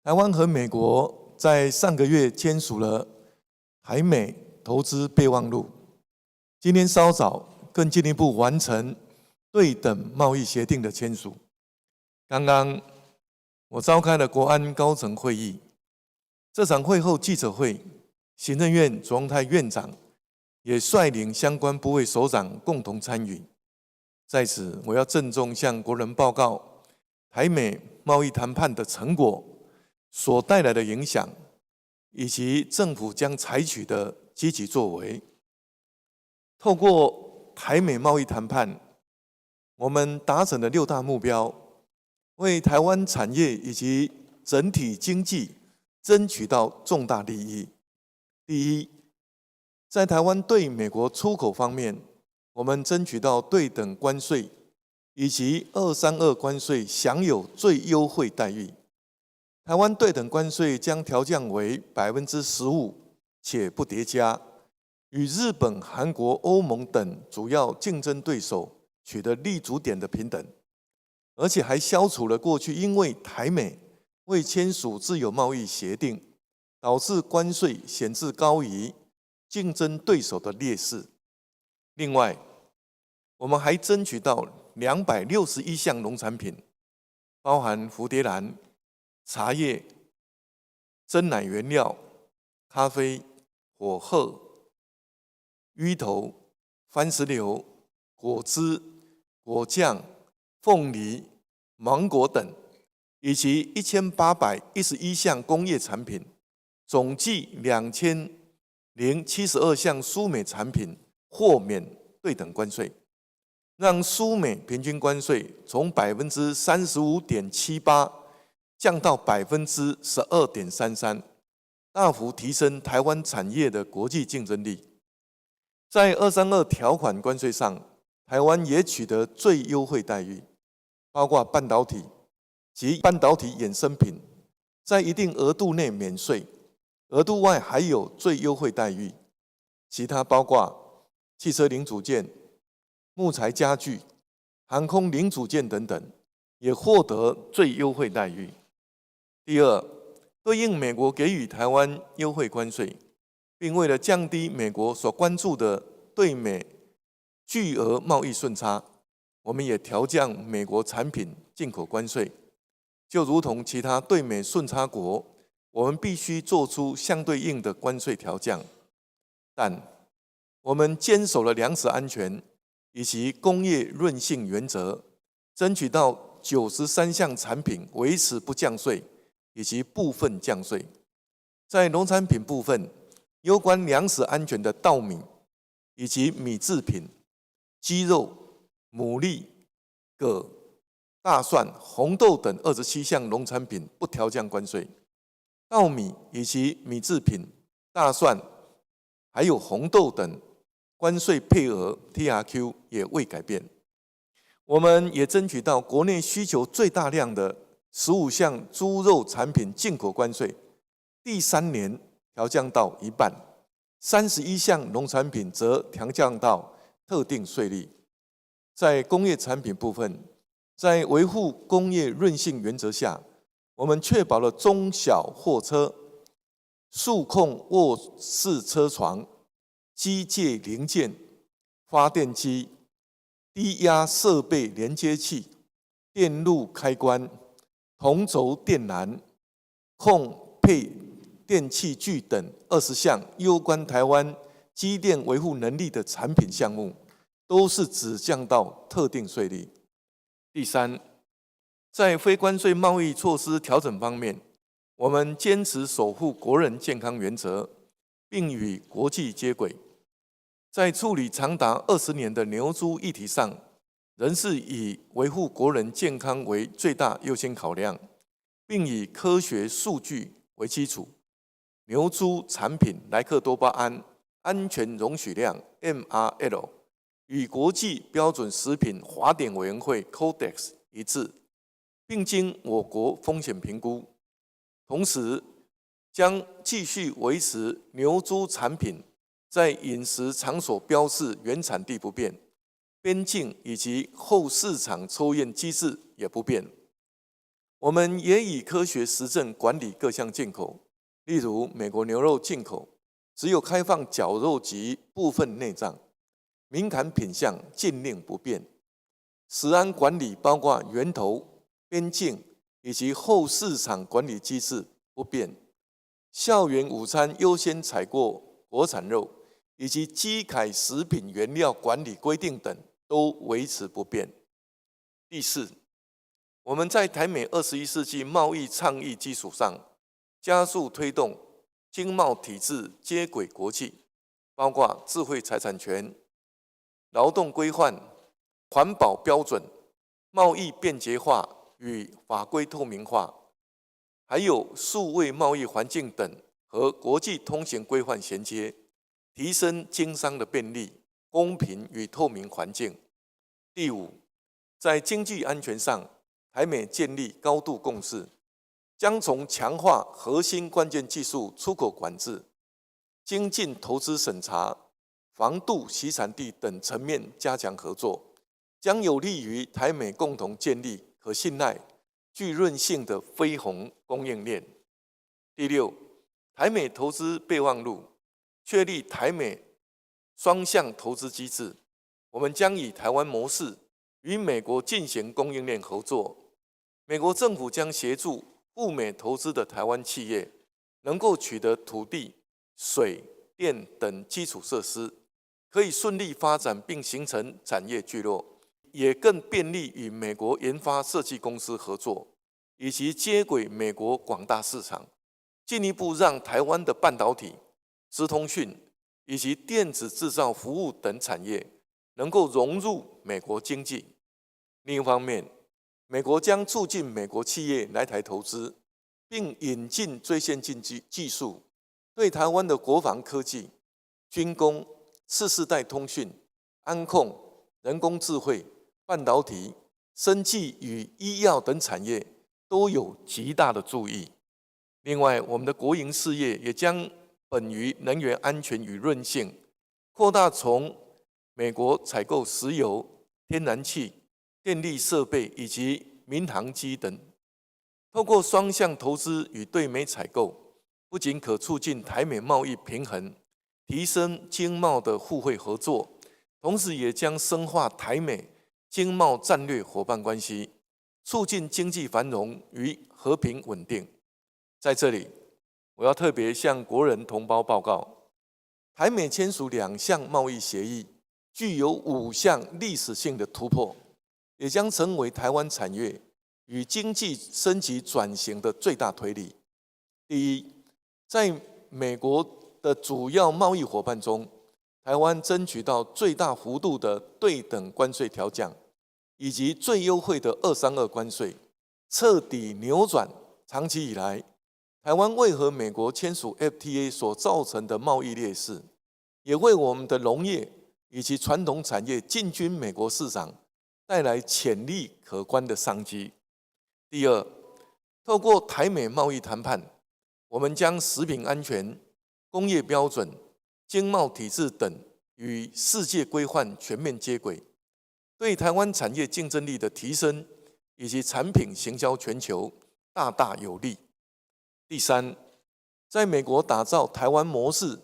台湾和美国在上个月签署了台美投资备忘录，今天稍早更进一步完成对等贸易协定的签署。刚刚我召开了国安高层会议，这场会后记者会，行政院卓荣泰院长也率领相关部会首长共同参与。在此，我要郑重向国人报告台美贸易谈判的成果所带来的影响，以及政府将采取的积极作为。透过台美贸易谈判，我们达成了6大目标，为台湾产业以及整体经济争取到重大利益。第一，在台湾对美国出口方面，我们争取到对等关税以及232关税享有最优惠待遇。台湾对等关税将调降为15%，且不叠加，与日本、韩国、欧盟等主要竞争对手取得立足点的平等，而且还消除了过去因为台美未签署自由贸易协定，导致关税显著高于竞争对手的劣势。另外，我们还争取到261项农产品，包含蝴蝶兰、茶叶、珍奶原料、咖啡、火鹤、芋头、番石榴、果汁、果酱、凤梨、芒果等，以及1811项工业产品，总计2072项输美产品豁免对等关税，让输美平均关税从35.78%降到12.33%，大幅提升台湾产业的国际竞争力。在232条款关税上，台湾也取得最优惠待遇，包括半导体及半导体衍生品，在一定额度内免税，额度外还有最优惠待遇。其他包括汽车零组件、木材家具、航空零组件等等，也获得最优惠待遇。第二，对应美国给予台湾优惠关税，并为了降低美国所关注的对美巨额贸易顺差，我们也调降美国产品进口关税。就如同其他对美顺差国，我们必须做出相对应的关税调降，但我们坚守了粮食安全以及工业韧性原则，争取到93项产品维持不降税以及部分降税。在农产品部分，有关粮食安全的稻米以及米制品、鸡肉、牡蛎、葛、大蒜、红豆等27项农产品不调降关税，稻米以及米制品、大蒜还有红豆等关税配额 TRQ 也未改变。我们也争取到国内需求最大量的15项猪肉产品进口关税，第3年调降到一半，31项农产品则调降到特定税率。在工业产品部分，在维护工业韧性原则下，我们确保了中小货车、数控卧室车床、机械零件、发电机、低压设备连接器、电路开关、同轴电缆、控配电器具等20项攸关台湾机电维护能力的产品项目，都是只降到特定税率。第三，在非关税贸易措施调整方面，我们坚持守护国人健康原则，并与国际接轨。在处理长达20年的牛猪议题上，仍是以维护国人健康为最大优先考量，并以科学数据为基础。牛猪产品莱克多巴胺安全容许量 MRL 与国际标准食品法典委员会 Codex 一致，并经我国风险评估。同时，将继续维持牛猪产品在饮食场所标示原产地不变，边境以及后市场抽验机制也不变。我们也以科学实证管理各项进口，例如美国牛肉进口，只有开放绞肉及部分内脏，敏感品项禁令不变。食安管理包括源头、边境以及后市场管理机制不变。校园午餐优先采购国产肉，以及基凯食品原料管理规定等都维持不变。第四，我们在台美21世纪贸易倡议基础上，加速推动经贸体制接轨国际，包括智慧财产权、劳动规范、环保标准、贸易便捷化与法规透明化，还有数位贸易环境等和国际通行规范衔接，提升经商的便利、公平与透明环境。第五，在经济安全上，台美建立高度共识，将从强化核心关键技术出口管制、精进投资审查、防杜习产地等层面加强合作，将有利于台美共同建立可信赖、具韧性的非红供应链。第六，台美投资备忘录确立台美双向投资机制，我们将以台湾模式与美国进行供应链合作。美国政府将协助赴美投资的台湾企业能够取得土地、水电等基础设施，可以顺利发展并形成产业聚落，也更便利与美国研发设计公司合作，以及接轨美国广大市场，进一步让台湾的半导体、资通讯以及电子制造服务等产业能够融入美国经济。另一方面，美国将促进美国企业来台投资，并引进最先进技术，对台湾的国防科技、军工、次世代通讯、安控、人工智慧、半导体、生技与医药等产业都有极大的注意。另外，我们的国营事业也将本于能源安全与韧性，扩大从美国采购石油、天然气、电力设备以及民航机等，透过双向投资与对美采购，不仅可促进台美贸易平衡，提升经贸的互惠合作，同时也将深化台美经贸战略伙伴关系，促进经济繁荣与和平稳定。在这里，我要特别向国人同胞报告，台美签署2项贸易协议，具有5项历史性的突破，也将成为台湾产业与经济升级转型的最大推力。第一，在美国的主要贸易伙伴中，台湾争取到最大幅度的对等关税调降，以及最优惠的232关税，彻底扭转长期以来台湾未和美国签署 FTA 所造成的贸易劣势，也为我们的农业以及传统产业进军美国市场带来潜力可观的商机。第二，透过台美贸易谈判，我们将食品安全、工业标准、经贸体制等与世界规范全面接轨，对台湾产业竞争力的提升以及产品行销全球大大有利。第三，在美国打造台湾模式，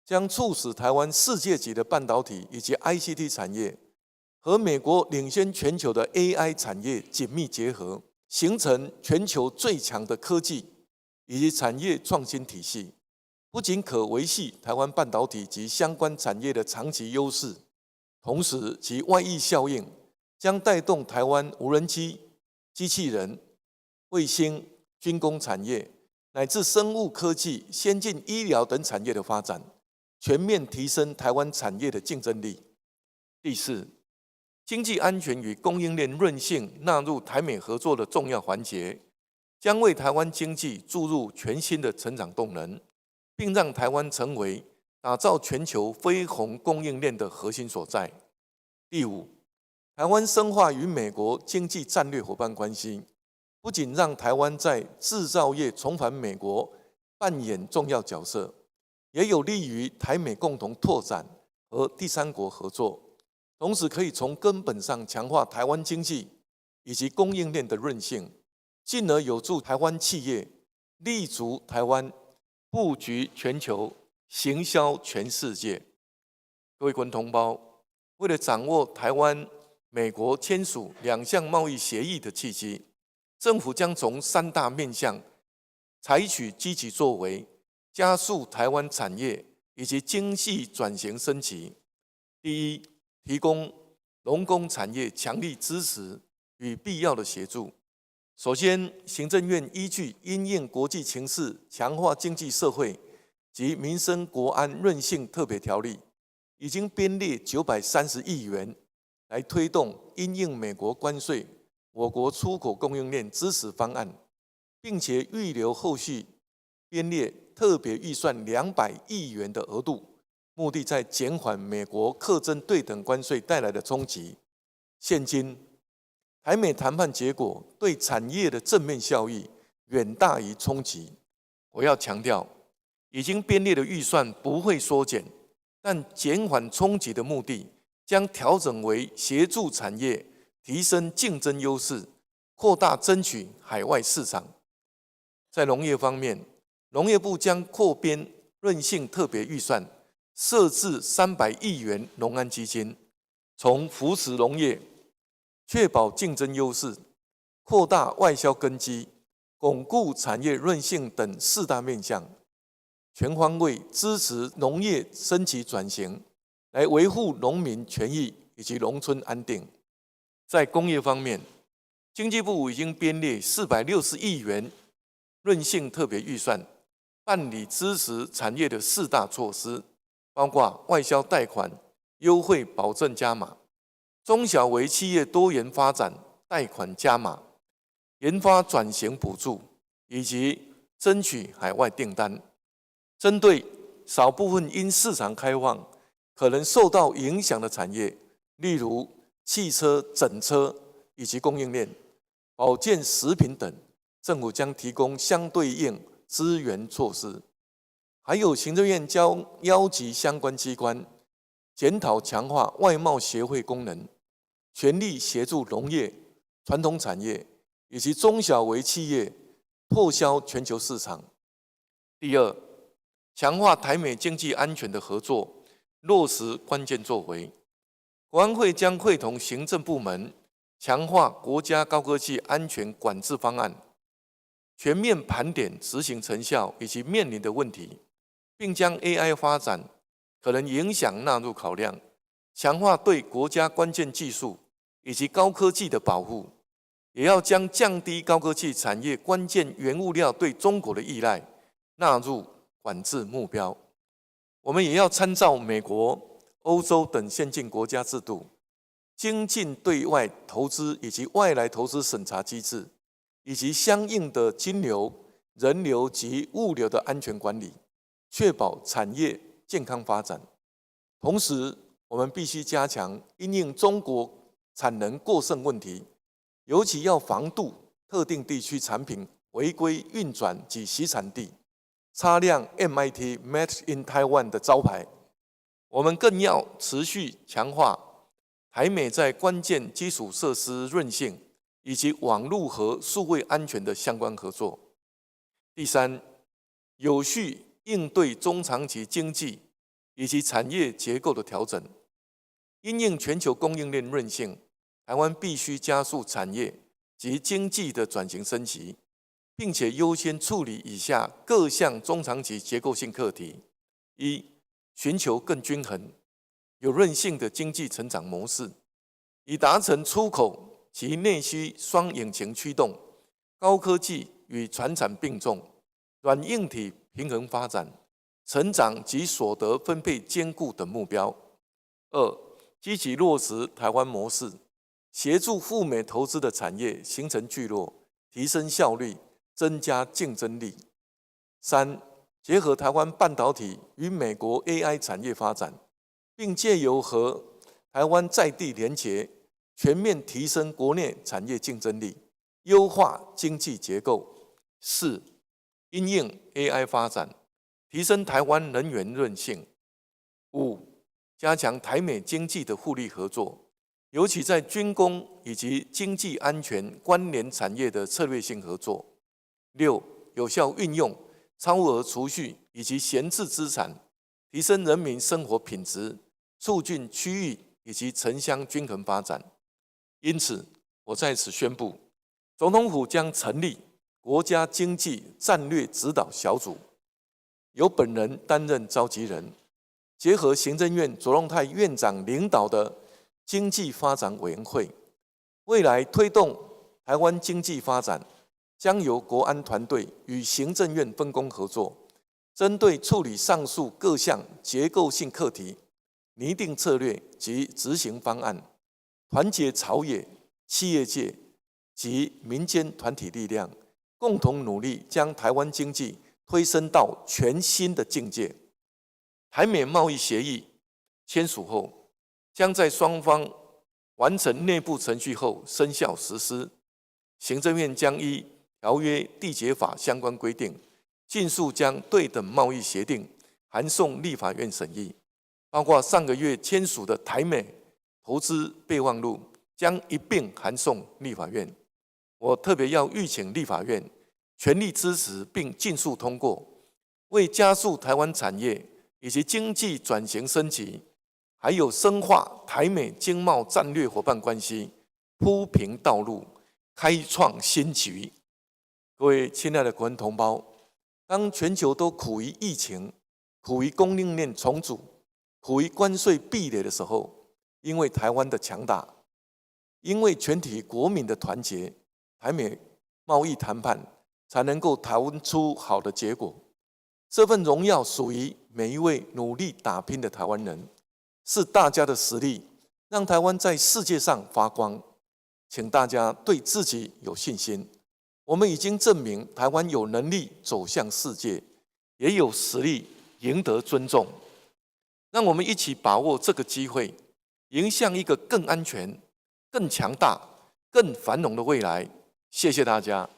将促使台湾世界级的半导体以及 ICT 产业和美国领先全球的 AI 产业紧密结合，形成全球最强的科技以及产业创新体系，不仅可维系台湾半导体及相关产业的长期优势，同时其外溢效应将带动台湾无人机、机器人、卫星、军工产业乃至生物科技、先进医疗等产业的发展，全面提升台湾产业的竞争力。第四，经济安全与供应链韧性纳入台美合作的重要环节，将为台湾经济注入全新的成长动能，并让台湾成为打造全球非红供应链的核心所在。第五，台湾深化与美国经济战略伙伴关系，不仅让台湾在制造业重返美国扮演重要角色，也有利于台美共同拓展和第三国合作，同时可以从根本上强化台湾经济以及供应链的韧性，进而有助台湾企业立足台湾，布局全球，行销全世界。各位观同胞，为了掌握台湾、美国签署两项贸易协议的契机，政府将从3大面向采取积极作为，加速台湾产业以及经济转型升级。第一，提供农工产业强力支持与必要的协助。首先，行政院依据因应国际情势，强化经济社会及民生国安韧性特别条例，已经编列930亿元来推动因应美国关税我国出口供应链支持方案，并且预留后续编列特别预算200亿元的额度，目的在减缓美国课征对等关税带来的冲击。现今台美谈判结果对产业的正面效益远大于冲击。我要强调，已经编列的预算不会缩减，但减缓冲击的目的将调整为协助产业提升竞争优势，扩大争取海外市场。在农业方面，农业部将扩编韧性特别预算，设置300亿元农安基金，从扶持农业、确保竞争优势、扩大外销根基、巩固产业韧性等4大面向，全方位支持农业升级转型，来维护农民权益以及农村安定。在工业方面，经济部已经编列460亿元韧性特别预算，办理支持产业的4大措施，包括外销贷款、优惠保证加码、中小微企业多元发展贷款加码、研发转型补助，以及争取海外订单。针对少部分因市场开放可能受到影响的产业，例如汽车、整车以及供应链、保健食品等，政府将提供相对应支援措施。还有行政院将邀集相关机关检讨强化外贸协会功能，全力协助农业、传统产业以及中小微企业拓销全球市场。第二，强化台美经济安全的合作，落实关键作为。国安会将会同行政部门强化国家高科技安全管制方案，全面盘点执行成效以及面临的问题，并将 AI 发展可能影响纳入考量，强化对国家关键技术以及高科技的保护，也要将降低高科技产业关键原物料对中国的依赖纳入管制目标。我们也要参照美国、欧洲等先进国家制度，精进对外投资以及外来投资审查机制，以及相应的金流、人流及物流的安全管理，确保产业健康发展。同时，我们必须加强因应中国产能过剩问题，尤其要防堵特定地区产品违规运转及洗产地，擦亮 MIT Made in Taiwan 的招牌。我们更要持续强化台美在关键基础设施韧性以及网络和数位安全的相关合作。第三，有序应对中长期经济以及产业结构的调整。因应全球供应链韧性，台湾必须加速产业及经济的转型升级，并且优先处理以下各项中长期结构性课题：一、寻求更均衡、有韧性的经济成长模式，以达成出口及内需双引擎驱动、高科技与传产并重、软硬体平衡发展、成长及所得分配兼顾等目标。二、积极落实台湾模式，协助赴美投资的产业形成聚落，提升效率，增加竞争力。三、结合台湾半导体与美国 AI 产业发展，并借由和台湾在地连结，全面提升国内产业竞争力，优化经济结构。四、因应 AI 发展，提升台湾能源韧性。五、加强台美经济的互利合作，尤其在军工以及经济安全关联产业的策略性合作。6、有效运用超额储蓄以及闲置资产，提升人民生活品质，促进区域以及城乡均衡发展。因此，我在此宣布，总统府将成立国家经济战略指导小组，由本人担任召集人，结合行政院卓荣泰院长领导的经济发展委员会，未来推动台湾经济发展，将由国安团队与行政院分工合作，针对处理上述各项结构性课题，拟定策略及执行方案，团结朝野、企业界及民间团体力量，共同努力将台湾经济推升到全新的境界。台美贸易协议签署后，将在双方完成内部程序后生效实施。行政院将依条约缔结法相关规定，尽速将对等贸易协定函送立法院审议，包括上个月签署的台美投资备忘录，将一并函送立法院。我特别要吁请立法院全力支持并尽速通过，为加速台湾产业以及经济转型升级，还有深化台美经贸战略伙伴关系铺平道路，开创新局。各位亲爱的国人同胞，当全球都苦于疫情、苦于供应链重组、苦于关税壁垒的时候，因为台湾的强大，因为全体国民的团结，台美贸易谈判才能够谈出好的结果。这份荣耀属于每一位努力打拼的台湾人，是大家的实力，让台湾在世界上发光。请大家对自己有信心。我们已经证明台湾有能力走向世界，也有实力赢得尊重。让我们一起把握这个机会，迎向一个更安全、更强大、更繁荣的未来。谢谢大家。